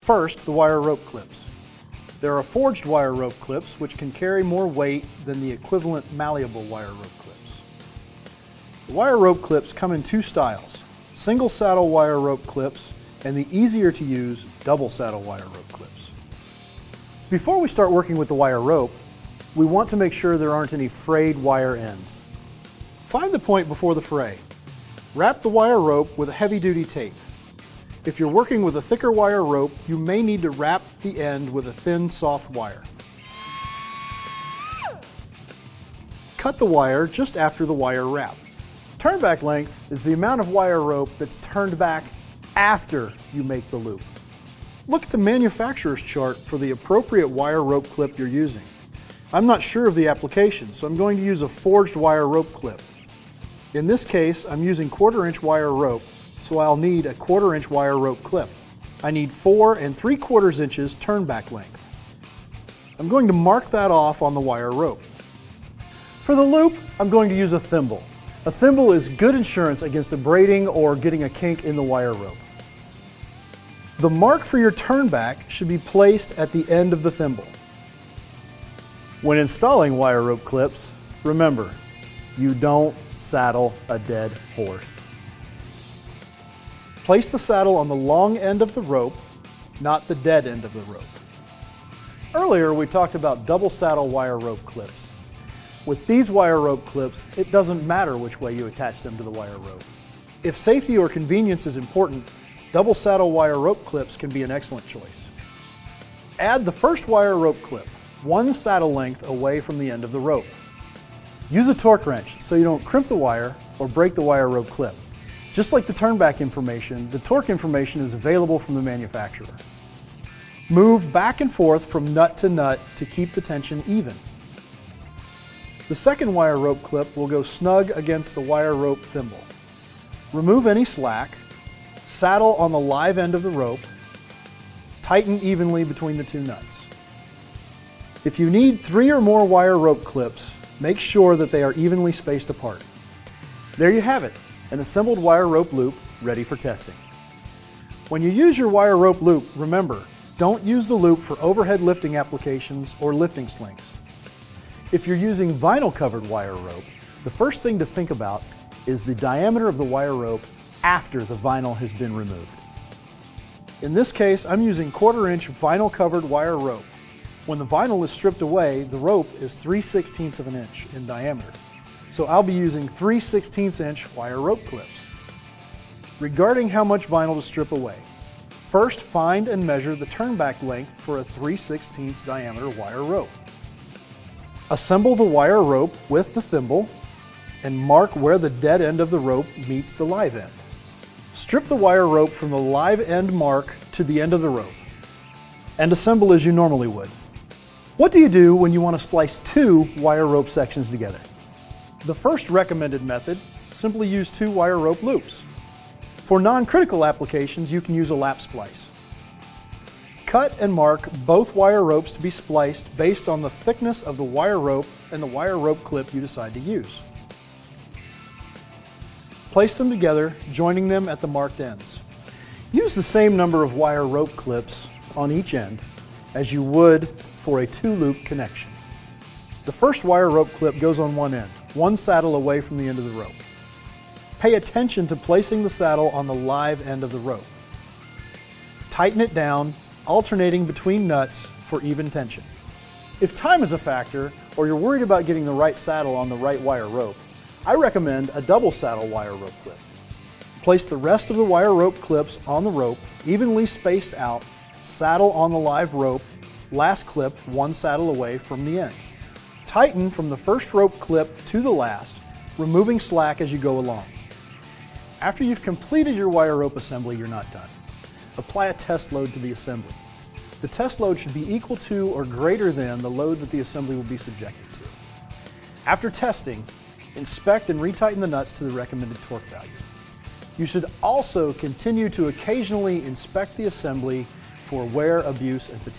First, the wire rope clips. There are forged wire rope clips which can carry more weight than the equivalent malleable wire rope clips. The wire rope clips come in two styles: single saddle wire rope clips and the easier to use double saddle wire rope clips. Before we start working with the wire rope, we want to make sure there aren't any frayed wire ends. Find the point before the fray. Wrap the wire rope with a heavy-duty tape. If you're working with a thicker wire rope, you may need to wrap the end with a thin, soft wire. Cut the wire just after the wire wrap. Turnback length is the amount of wire rope that's turned back after you make the loop. Look at the manufacturer's chart for the appropriate wire rope clip you're using. I'm not sure of the application, so I'm going to use a forged wire rope clip. In this case, I'm using 1/4-inch wire rope, so I'll need a 1/4-inch wire rope clip. I need 4 3/4 inches turnback length. I'm going to mark that off on the wire rope. For the loop, I'm going to use a thimble. A thimble is good insurance against abrading or getting a kink in the wire rope. The mark for your turnback should be placed at the end of the thimble. When installing wire rope clips, remember, you don't saddle a dead horse. Place the saddle on the long end of the rope, not the dead end of the rope. Earlier we talked about double saddle wire rope clips. With these wire rope clips, it doesn't matter which way you attach them to the wire rope. If safety or convenience is important, double saddle wire rope clips can be an excellent choice. Add the first wire rope clip, 1 saddle length away from the end of the rope. Use a torque wrench so you don't crimp the wire or break the wire rope clip. Just like the turnback information, the torque information is available from the manufacturer. Move back and forth from nut to nut to keep the tension even. The second wire rope clip will go snug against the wire rope thimble. Remove any slack, saddle on the live end of the rope, tighten evenly between the 2 nuts. If you need 3 or more wire rope clips, make sure that they are evenly spaced apart. There you have it, an assembled wire rope loop ready for testing. When you use your wire rope loop, remember, don't use the loop for overhead lifting applications or lifting slings. If you're using vinyl covered wire rope, the first thing to think about is the diameter of the wire rope after the vinyl has been removed. In this case, I'm using 1/4-inch vinyl covered wire rope. When the vinyl is stripped away, the rope is 3/16 of an inch in diameter. So I'll be using 3/16 inch wire rope clips. Regarding how much vinyl to strip away, first find and measure the turnback length for a 3/16 diameter wire rope. Assemble the wire rope with the thimble and mark where the dead end of the rope meets the live end. Strip the wire rope from the live end mark to the end of the rope and assemble as you normally would. What do you do when you want to splice 2 wire rope sections together? The first recommended method, simply use 2 wire rope loops. For non-critical applications, you can use a lap splice. Cut and mark both wire ropes to be spliced based on the thickness of the wire rope and the wire rope clip you decide to use. Place them together, joining them at the marked ends. Use the same number of wire rope clips on each end as you would for a 2-loop connection. The first wire rope clip goes on one end, 1 saddle away from the end of the rope. Pay attention to placing the saddle on the live end of the rope. Tighten it down, alternating between nuts for even tension. If time is a factor, or you're worried about getting the right saddle on the right wire rope, I recommend a double saddle wire rope clip. Place the rest of the wire rope clips on the rope, evenly spaced out, saddle on the live rope, last clip 1 saddle away from the end. Tighten from the first rope clip to the last, removing slack as you go along. After you've completed your wire rope assembly, you're not done. Apply a test load to the assembly. The test load should be equal to or greater than the load that the assembly will be subjected to. After testing, inspect and retighten the nuts to the recommended torque value. You should also continue to occasionally inspect the assembly for wear, abuse, and fatigue.